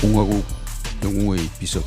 공화국 영웅의 비석.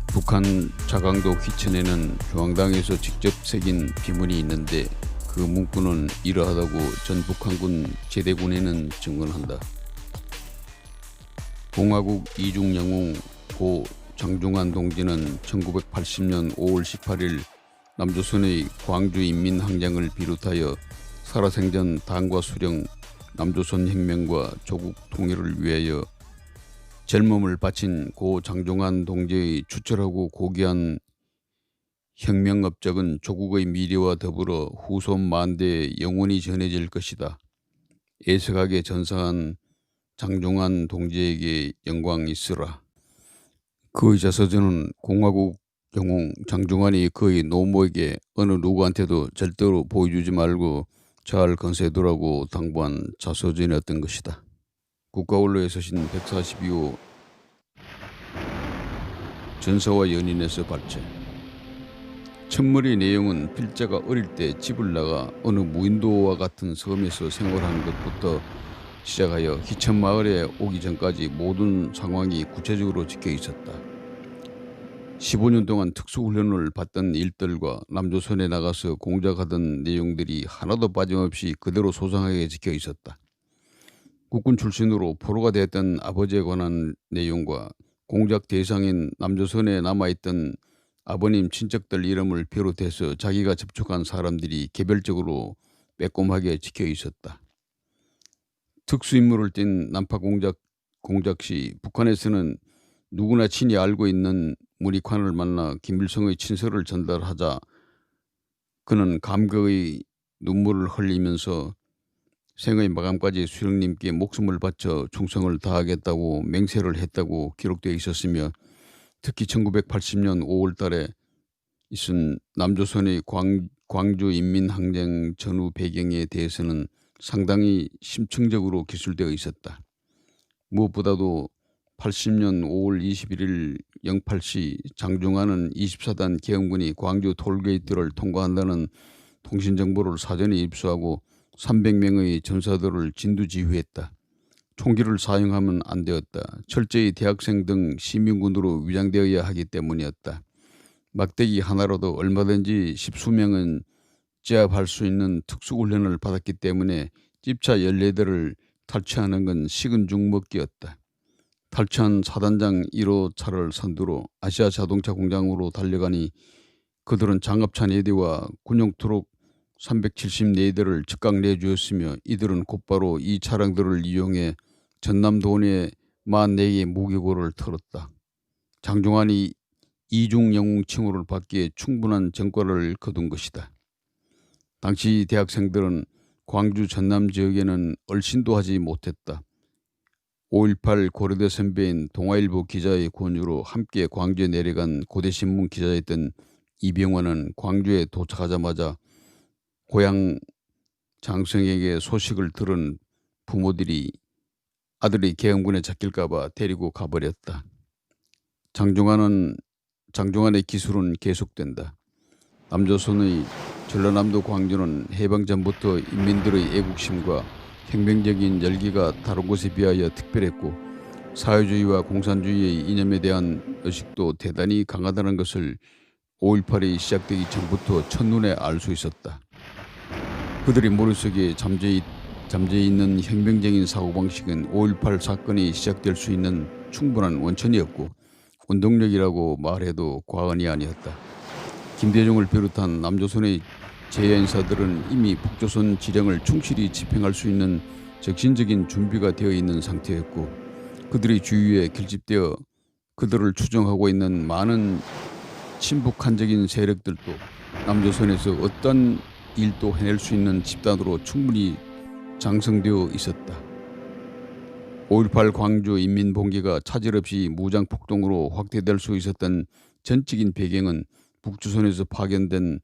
북한 자강도 휘천에는 중앙당에서 직접 새긴 비문이 있는데 그 문구는 이러하다고 전 북한군 제대군에는 증언한다. 공화국 이중 영웅 고 장중환 동지는 1980년 5월 18일 남조선의 광주인민항쟁을 비롯하여 살아생전 당과 수령, 남조선 혁명과 조국 통일을 위하여 젊음을 바친 고 장중환 동지의 추철하고 고귀한 혁명 업적은 조국의 미래와 더불어 후손 만대에 영원히 전해질 것이다. 애석하게 전사한 장중환 동지에게 영광이 있으라. 그의 자서전은 공화국 영웅 장중환이 그의 노모에게 어느 누구한테도 절대로 보여주지 말고 잘 건세두라고 당부한 자서전이었던 것이다. 국가원로에 서신 142호 전서와 연인에서 발제. 첫머리 내용은 필자가 어릴 때 집을 나가 어느 무인도와 같은 섬에서 생활하는 것부터 시작하여 희천마을에 오기 전까지 모든 상황이 구체적으로 적혀 있었다. 15년 동안 특수훈련을 받던 일들과 남조선에 나가서 공작하던 내용들이 하나도 빠짐없이 그대로 소상하게 적혀 있었다. 국군 출신으로 포로가 되었던 아버지에 관한 내용과 공작 대상인 남조선에 남아있던 아버님 친척들 이름을 비롯해서 자기가 접촉한 사람들이 개별적으로 빼꼼하게 적혀 있었다. 특수임무를 띈 난파 공작 시 북한에서는 누구나 친히 알고 있는 문익환을 만나 김일성의 친서를 전달하자 그는 감격의 눈물을 흘리면서 생의 마감까지 수령님께 목숨을 바쳐 충성을 다하겠다고 맹세를 했다고 기록되어 있었으며, 특히 1980년 5월 달에 있은 남조선의 광주인민항쟁 전후 배경에 대해서는 상당히 심층적으로 기술되어 있었다. 무엇보다도 80년 5월 21일 08시 장중환은 24단 계엄군이 광주 톨게이트를 통과한다는 통신정보를 사전에 입수하고 300명의 전사들을 진두지휘했다. 총기를 사용하면 안 되었다. 철저히 대학생 등 시민군으로 위장되어야 하기 때문이었다. 막대기 하나로도 얼마든지 십수명은 제압할 수 있는 특수훈련을 받았기 때문에 집차 14대를 탈취하는 건 식은 죽 먹기였다. 탈취한 사단장 1호 차를 선두로 아시아 자동차 공장으로 달려가니 그들은 장갑차 4대와 군용 트럭 374대를 즉각 내주었으며 이들은 곧바로 이 차량들을 이용해 전남도원에 44개의 무기고를 털었다. 장중환이 이중 영웅 칭호를 받기에 충분한 전과를 거둔 것이다. 당시 대학생들은 광주 전남 지역에는 얼씬도 하지 못했다. 5.18 고려대 선배인 동아일보 기자의 권유로 함께 광주에 내려간 고대신문 기자였던 이병헌은 광주에 도착하자마자 고향 장성에게 소식을 들은 부모들이 아들이 계엄군에 잡힐까봐 데리고 가버렸다. 장중환의 기술은 계속된다. 남조선의 전라남도 광주는 해방 전부터 인민들의 애국심과 혁명적인 열기가 다른 곳에 비하여 특별했고 사회주의와 공산주의의 이념에 대한 의식도 대단히 강하다는 것을 5.18이 시작되기 전부터 첫눈에 알 수 있었다. 그들의 머릿속에 잠재해 있는 혁명적인 사고방식은 5.18 사건이 시작될 수 있는 충분한 원천이었고 원동력이라고 말해도 과언이 아니었다. 김대중을 비롯한 남조선의 제야인사들은 이미 북조선 지령을 충실히 집행할 수 있는 적신적인 준비가 되어 있는 상태였고 그들의 주위에 결집되어 그들을 추종하고 있는 많은 친북한적인 세력들도 남조선에서 어떤 일도 해낼 수 있는 집단으로 충분히 장성되어 있었다. 5.18 광주 인민봉기가 차질 없이 무장폭동으로 확대될 수 있었던 전적인 배경은 북조선에서 파견된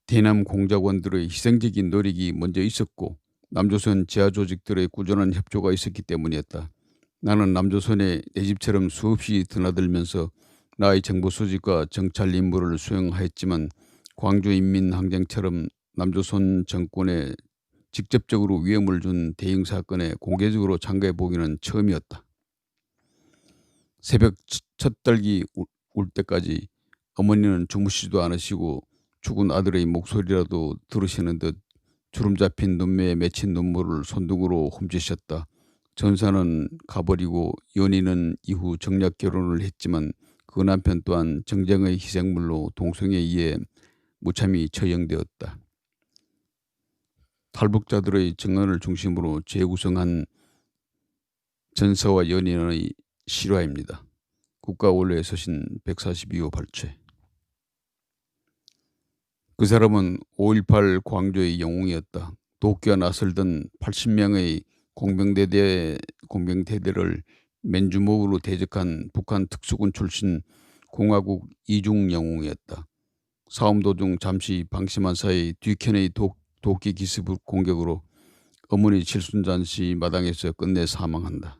대남 공작원들의 희생적인 노력이 먼저 있었고 남조선 지하 조직들의 꾸준한 협조가 있었기 때문이었다. 나는 남조선에 내 집처럼 수없이 드나들면서 나의 정보 수집과 정찰 임무를 수행하였지만 광주인민항쟁처럼 남조선 정권의 직접적으로 위험을 준 대형 사건에 공개적으로 참가해 보기는 처음이었다. 새벽 첫달기 울 때까지 어머니는 주무시지도 않으시고 죽은 아들의 목소리라도 들으시는 듯 주름 잡힌 눈매에 맺힌 눈물을 손등으로 훔치셨다. 전사는 가버리고 연희는 이후 정략 결혼을 했지만 그 남편 또한 정쟁의 희생물로 동성애에 의해 무참히 처형되었다. 탈북자들의 증언을 중심으로 재구성한 전사와 연인의 실화입니다. 국가 원로의 서신 142호 발췌. 그 사람은 5.18 광주의 영웅이었다. 도끼와 나설던 80명의 공병대대를 맨주먹으로 대적한 북한 특수군 출신 공화국 이중 영웅이었다. 싸움 도중 잠시 방심한 사이 뒤편의 도끼 기습 공격으로 어머니 칠순잔치 마당에서 끝내 사망한다.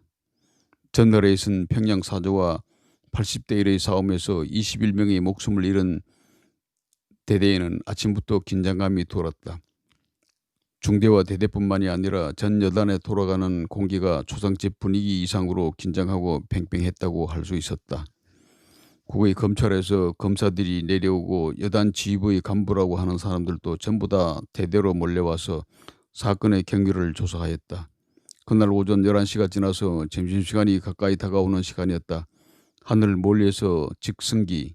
전날에 있은 평양 사저와 80대 1의 싸움에서 21명의 목숨을 잃은 대대에는 아침부터 긴장감이 돌았다. 중대와 대대뿐만이 아니라 전 여단에 돌아가는 공기가 초상집 분위기 이상으로 긴장하고 팽팽했다고 할 수 있었다. 국의 검찰에서 검사들이 내려오고 여단 지휘부의 간부라고 하는 사람들도 전부 다 대대로 몰려와서 사건의 경위를 조사하였다. 그날 오전 11시가 지나서 점심시간이 가까이 다가오는 시간이었다. 하늘 멀리에서 직승기,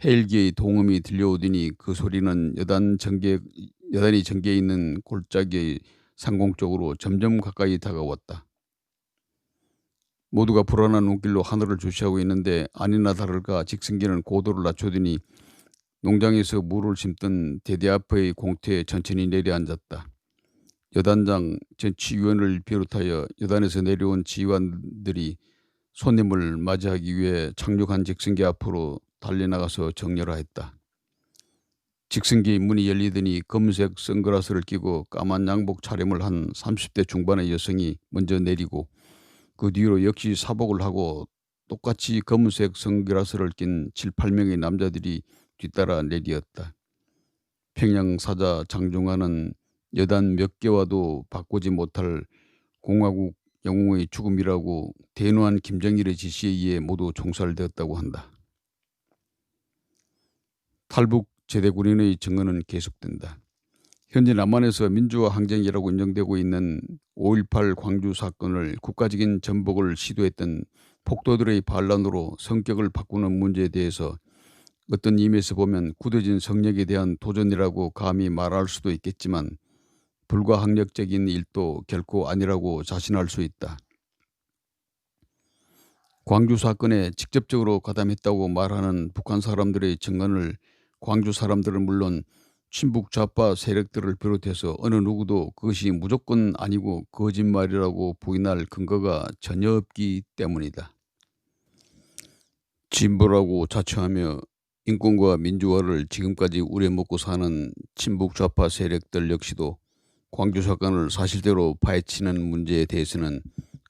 헬기의 동음이 들려오더니 그 소리는 여단이 전개에 있는 골짜기의 상공 쪽으로 점점 가까이 다가왔다. 모두가 불안한 눈길로 하늘을 주시하고 있는데 아니나 다를까 직승기는 고도를 낮추더니 농장에서 물을 심던 대대 앞의 공터에 천천히 내려앉았다. 여단장, 전치위원을 비롯하여 여단에서 내려온 지휘관들이 손님을 맞이하기 위해 착륙한 직승기 앞으로 달려나가서 정렬하였다. 직승기 문이 열리더니 검은색 선글라스를 끼고 까만 양복 차림을 한 30대 중반의 여성이 먼저 내리고 그 뒤로 역시 사복을 하고 똑같이 검은색 선글라스를 낀 7, 8명의 남자들이 뒤따라 내리었다. 평양 사자 장중하는 여단 몇 개와도 바꾸지 못할 공화국 영웅의 죽음이라고 대노한 김정일의 지시에 의해 모두 총살되었다고 한다. 탈북 제대군인의 증언은 계속된다. 현재 남한에서 민주화 항쟁이라고 인정되고 있는 5.18 광주 사건을 국가적인 전복을 시도했던 폭도들의 반란으로 성격을 바꾸는 문제에 대해서 어떤 의미에서 보면 굳어진 성역에 대한 도전이라고 감히 말할 수도 있겠지만 불가항력적인 일도 결코 아니라고 자신할 수 있다. 광주 사건에 직접적으로 가담했다고 말하는 북한 사람들의 증언을 광주 사람들은 물론 친북 좌파 세력들을 비롯해서 어느 누구도 그것이 무조건 아니고 거짓말이라고 부인할 근거가 전혀 없기 때문이다. 진보라고 자처하며 인권과 민주화를 지금까지 우려먹고 사는 친북 좌파 세력들 역시도 광주 사건을 사실대로 파헤치는 문제에 대해서는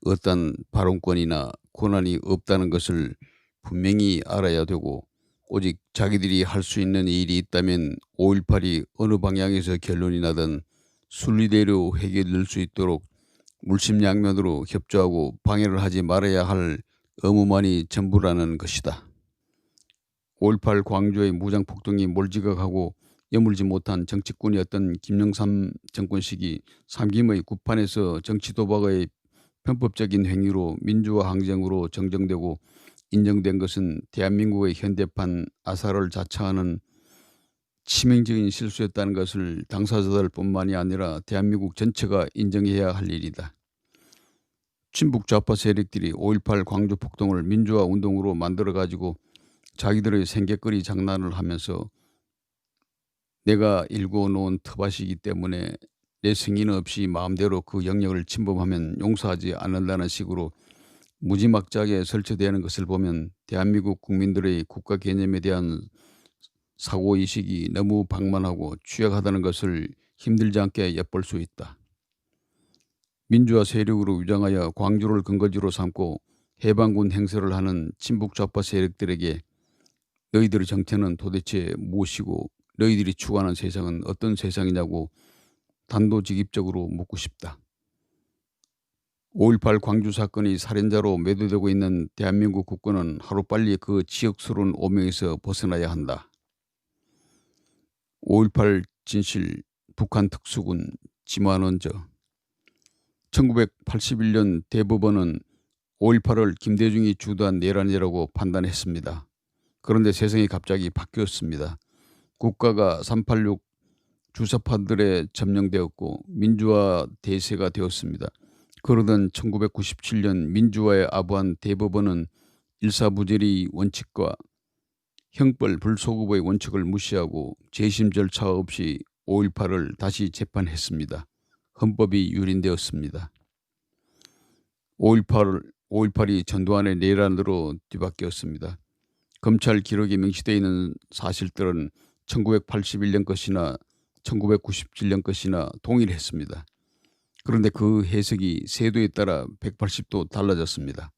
어떤 발언권이나 권한이 없다는 것을 분명히 알아야 되고 오직 자기들이 할 수 있는 일이 있다면 5.18이 어느 방향에서 결론이 나든 순리대로 해결될 수 있도록 물심양면으로 협조하고 방해를 하지 말아야 할 의무만이 전부라는 것이다. 5.18 광주의 무장폭동이 몰지각하고 여물지 못한 정치꾼이었던 김영삼 정권 시기 삼김의 구판에서 정치 도박의 편법적인 행위로 민주화 항쟁으로 정정되고 인정된 것은 대한민국의 현대판 아사를 자처하는 치명적인 실수였다는 것을 당사자들뿐만이 아니라 대한민국 전체가 인정해야 할 일이다. 친북 좌파 세력들이 5.18 광주 폭동을 민주화 운동으로 만들어가지고 자기들의 생계거리 장난을 하면서 내가 일궈놓은 텃밭이기 때문에 내 승인 없이 마음대로 그 영역을 침범하면 용서하지 않는다는 식으로 무지막지하게 설치되는 것을 보면 대한민국 국민들의 국가 개념에 대한 사고의식이 너무 방만하고 취약하다는 것을 힘들지 않게 엿볼 수 있다. 민주화 세력으로 위장하여 광주를 근거지로 삼고 해방군 행세를 하는 친북 좌파 세력들에게 너희들의 정체는 도대체 무엇이고 너희들이 추구하는 세상은 어떤 세상이냐고 단도직입적으로 묻고 싶다. 5.18 광주 사건이 살인자로 매도되고 있는 대한민국 국군은 하루빨리 그 지역스러운 오명에서 벗어나야 한다. 5.18 진실 북한 특수군 지만원저 1981년 대법원은 5.18을 김대중이 주도한 내란이라고 판단했습니다. 그런데 세상이 갑자기 바뀌었습니다. 국가가 386 주사파들에 점령되었고 민주화 대세가 되었습니다. 그러던 1997년 민주화에 아부한 대법원은 일사부재리 원칙과 형벌 불소급의 원칙을 무시하고 재심 절차 없이 5.18을 다시 재판했습니다. 헌법이 유린되었습니다. 5.18이 전두환의 내란으로 뒤바뀌었습니다. 검찰 기록에 명시되어 있는 사실들은 1981년 것이나 1997년 것이나 동일했습니다. 그런데 그 해석이 세도에 따라 180도 달라졌습니다.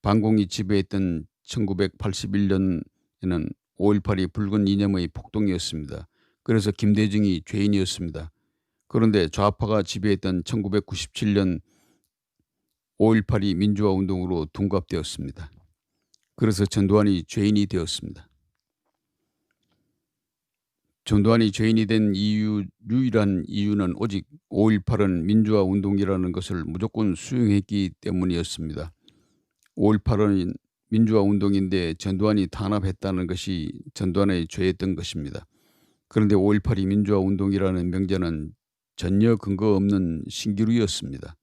반공이 지배했던 1981년에는 5.18이 붉은 이념의 폭동이었습니다. 그래서 김대중이 죄인이었습니다. 그런데 좌파가 지배했던 1997년 5.18이 민주화 운동으로 둔갑되었습니다. 그래서 전두환이 죄인이 되었습니다. 전두환이 죄인이 된 유일한 이유는 오직 5.18은 민주화 운동이라는 것을 무조건 수용했기 때문이었습니다. 5.18은 민주화 운동인데 전두환이 탄압했다는 것이 전두환의 죄였던 것입니다. 그런데 5.18이 민주화 운동이라는 명제는 전혀 근거 없는 신기루였습니다.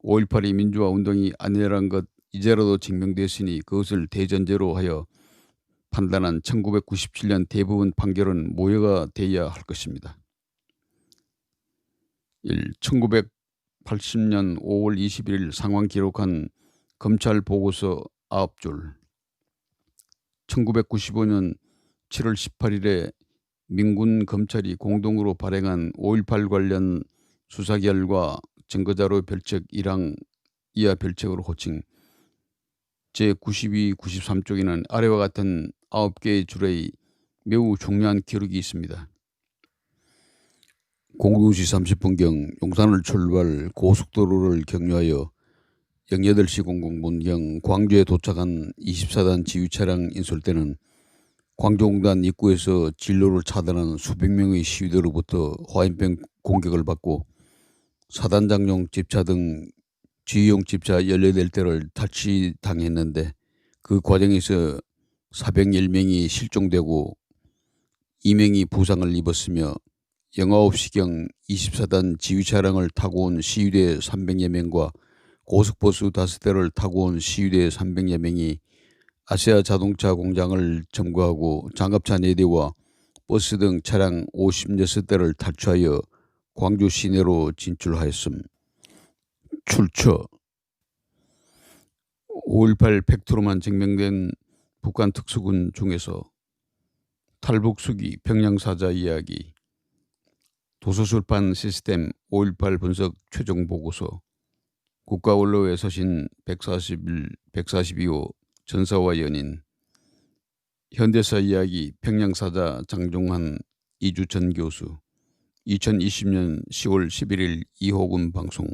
5.18이 민주화 운동이 아니라는 것 이제라도 증명됐으니 그것을 대전제로 하여 판단한 1997년 대법원 판결은 모여가 되어야 할 것입니다. 1980년 5월 21일 상황 기록한 검찰 보고서 9줄 1995년 7월 18일에 민군 검찰이 공동으로 발행한 5.18 관련 수사 결과 증거자료 별책 1항 이하 별책으로 호칭 제92, 93쪽에는 아래와 같은 9개의 줄의 매우 중요한 기록이 있습니다. 02시 30분경 용산을 출발 고속도로를 경유하여 08시 00분경 광주에 도착한 24단 지휘차량 인솔대는 광주공단 입구에서 진로를 차단한 수백 명의 시위대로부터 화염병 공격을 받고 사단장용 집차 등 지휘용 집차 18대를 탈취당했는데 그 과정에서 401명이 실종되고 2명이 부상을 입었으며 09시경 24단 지휘차량을 타고 온 시위대 300여 명과 고속버스 5대를 타고 온 시위대 300여 명이 아세아 자동차 공장을 점거하고 장갑차 4대와 버스 등 차량 56대를 탈취하여 광주 시내로 진출하였음. 출처 5.18 팩트로만 증명된 북한 특수군 중에서 탈북수기 평양사자 이야기 도서출판 시스템 5.18 분석 최종 보고서 국가원로에 서신 141, 142호 전사와 연인 현대사 이야기 평양사자 장종환 이주천 교수 2020년 10월 11일 이호군 방송